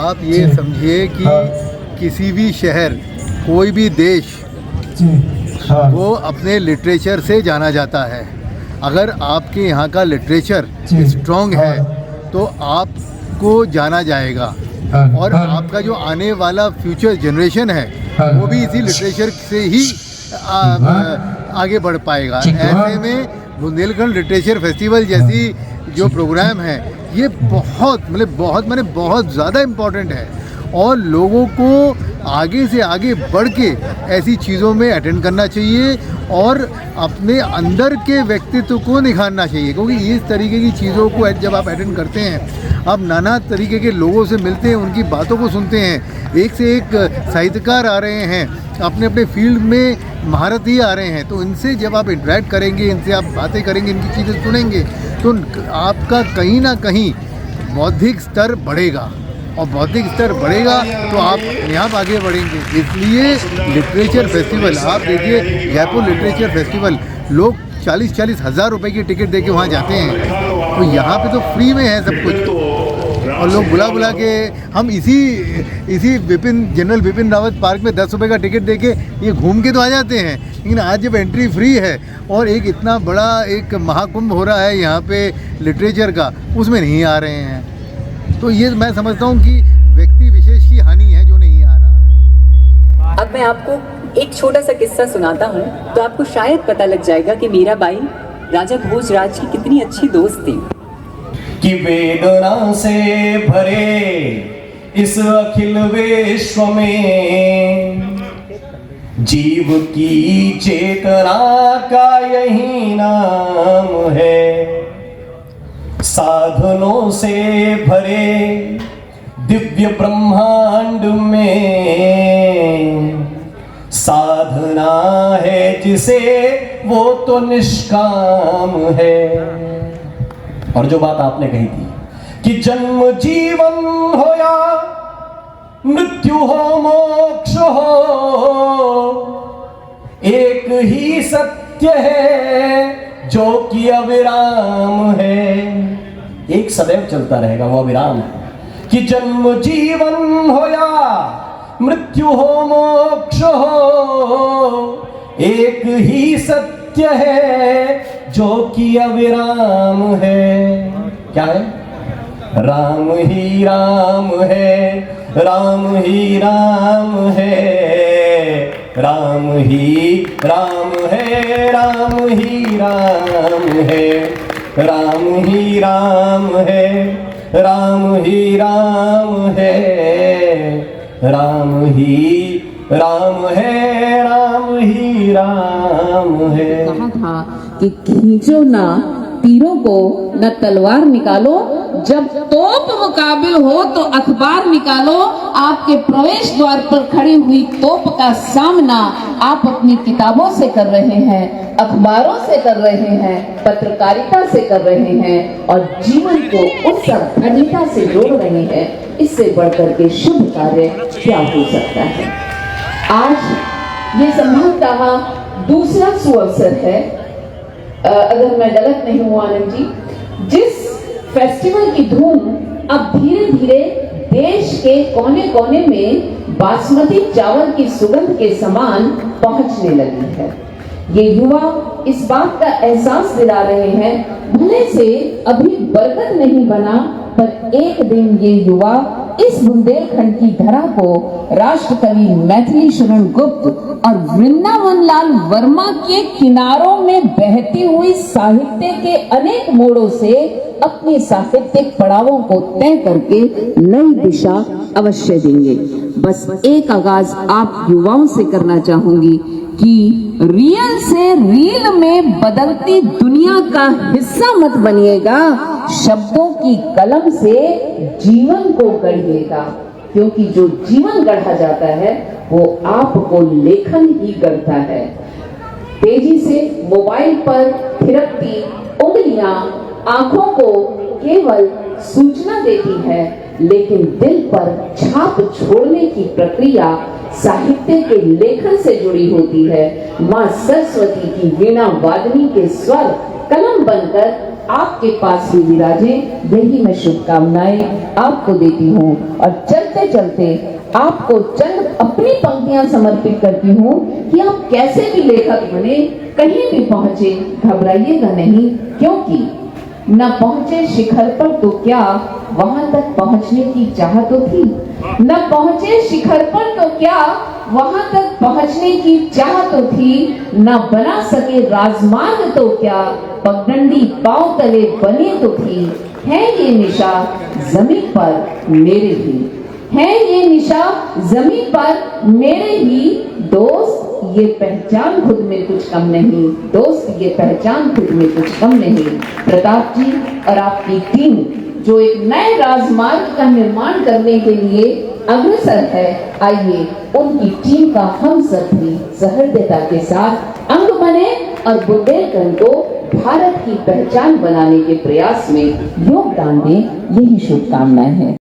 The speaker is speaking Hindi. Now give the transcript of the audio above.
आप ये समझिए कि किसी भी शहर, कोई भी देश, वो अपने लिटरेचर से जाना जाता है। अगर आपके यहाँ का लिटरेचर स्ट्रॉन्ग है तो आपको जाना जाएगा, और आपका जो आने वाला फ्यूचर जनरेशन है वो भी इसी लिटरेचर से ही आगे बढ़ पाएगा। ऐसे में बुंदेलखंड लिटरेचर फेस्टिवल जैसी जो प्रोग्राम है ये बहुत ज़्यादा इम्पोर्टेंट है, और लोगों को आगे से आगे बढ़ के ऐसी चीज़ों में अटेंड करना चाहिए और अपने अंदर के व्यक्तित्व को निखारना चाहिए। क्योंकि इस तरीके की चीज़ों को जब आप अटेंड करते हैं, आप नाना तरीके के लोगों से मिलते हैं, उनकी बातों को सुनते हैं, एक से एक साहित्यकार आ रहे हैं, अपने अपने फील्ड में महारथी आ रहे हैं, तो इनसे जब आप इंटरेक्ट करेंगे, इनसे आप बातें करेंगे, इनकी चीज़ें सुनेंगे, तो आपका कहीं ना कहीं बौद्धिक स्तर बढ़ेगा, और बौद्धिक स्तर बढ़ेगा तो आप यहाँ आगे बढ़ेंगे। इसलिए लिटरेचर फेस्टिवल, आप देखिए जयपुर लिटरेचर फेस्टिवल, लोग 40-40 हज़ार रुपए की टिकट देके वहाँ जाते हैं, तो यहाँ पे तो फ्री में है सब कुछ, और लोग बुला के हम इसी जनरल बिपिन रावत पार्क में 10 रुपये का टिकट देके ये घूम के तो आ जाते हैं। लेकिन आज जब एंट्री फ्री है और एक इतना बड़ा एक महाकुंभ हो रहा है यहाँ पे लिटरेचर का, उसमें नहीं आ रहे हैं, तो ये मैं समझता हूँ कि व्यक्ति विशेष की हानि है जो नहीं आ रहा है। अब मैं आपको एक छोटा सा किस्सा सुनाता हूँ तो आपको शायद पता लग जाएगा कि मीराबाई राजा भोजराज की कितनी अच्छी दोस्त थी। कि वेदना से भरे इस अखिल विश्व में जीव की चेतना का यही नाम है। साधनों से भरे दिव्य ब्रह्मांड में साधना है जिसे वो तो निष्काम है। और जो बात आपने कही थी कि जन्म जीवन हो या मृत्यु हो मोक्ष हो, एक ही सत्य है जो कि अविराम है। एक सदैव चलता रहेगा, वो अविराम है। कि जन्म जीवन हो या मृत्यु हो मोक्ष हो, एक ही सत्य है जो कि अविराम है। क्या है? राम ही राम है, राम ही राम है, राम ही राम है, राम ही राम है, राम ही राम है, राम ही राम है, राम ही राम है, राम ही राम है। कहा था कि खींचो ना तीरों को, न तलवार निकालो, जब तोप मुकाबिल हो तो अखबार निकालो। आपके प्रवेश द्वार पर खड़ी हुई तोप का सामना आप अपनी किताबों से कर रहे हैं, अखबारों से कर रहे हैं, पत्रकारिता से कर रहे हैं, और जीवन को उस अखंडता से जोड़ रहे हैं। इससे बढ़कर के शुभ कार्य क्या हो सकता है। आज ये संभवतः दूसरा सुअवसर है, अगर मैं गलत नहीं हूँ आनंद जी, जिस फेस्टिवल की धूम अब धीरे धीरे देश के कोने कोने में बासमती चावल की सुगंध के समान पहुंचने लगी है। ये युवा इस बात का एहसास दिला रहे हैं, भले से अभी बरगद नहीं बना, पर एक दिन ये युवा इस बुंदेलखंड की धरा को राष्ट्रकवि मैथिली शरण गुप्त और वृंदावन लाल वर्मा के किनारों में बहती हुई साहित्य के अनेक मोड़ों से अपने साहित्यिक पड़ावों को तय करके नई दिशा अवश्य देंगे। बस एक आगाज आप युवाओं से करना चाहूंगी कि रियल से रील में बदलती दुनिया का हिस्सा मत बनिएगा, शब्दों की कलम से जीवन को गढ़िएगा, क्योंकि जो जीवन गढ़ा जाता है वो आपको लेखन ही गढ़ता है। तेजी से मोबाइल पर थिरकती उंगलियां आंखों को केवल सूचना देती है, लेकिन दिल पर छाप छोड़ने की प्रक्रिया साहित्य के लेखन से जुड़ी होती है। माँ सरस्वती की वीणा वादनी के स्वर कलम बनकर आपके पास ही विराजे, यही मैं शुभकामनाएं आपको देती हूँ। और चलते चलते आपको चंद अपनी पंक्तियां समर्पित करती हूँ कि आप कैसे भी लेखक बने, कहीं भी पहुंचे, घबराइएगा नहीं, क्योंकि न पहुंचे शिखर पर तो क्या वहां तक पहुंचने की चाह तो थी। न पहुंचे शिखर पर तो क्या वहां तक पहुंचने की चाह तो थी। न बना सके राजमार्ग तो क्या पगडंडी पांव तले बने तो थी। है ये निशा जमीन पर मेरे ही, है ये निशा जमीन पर मेरे ही। दोस्त ये पहचान खुद में कुछ कम नहीं, दोस्त ये पहचान खुद में कुछ कम नहीं। प्रताप जी और आपकी टीम जो एक नए राजमार्ग का निर्माण करने के लिए अग्रसर है, आइए उनकी टीम का हम सब भी सहृदयता के साथ अंग बने और बुंदेलखंड को भारत की पहचान बनाने के प्रयास में योगदान दें, यही शुभकामनाएं हैं।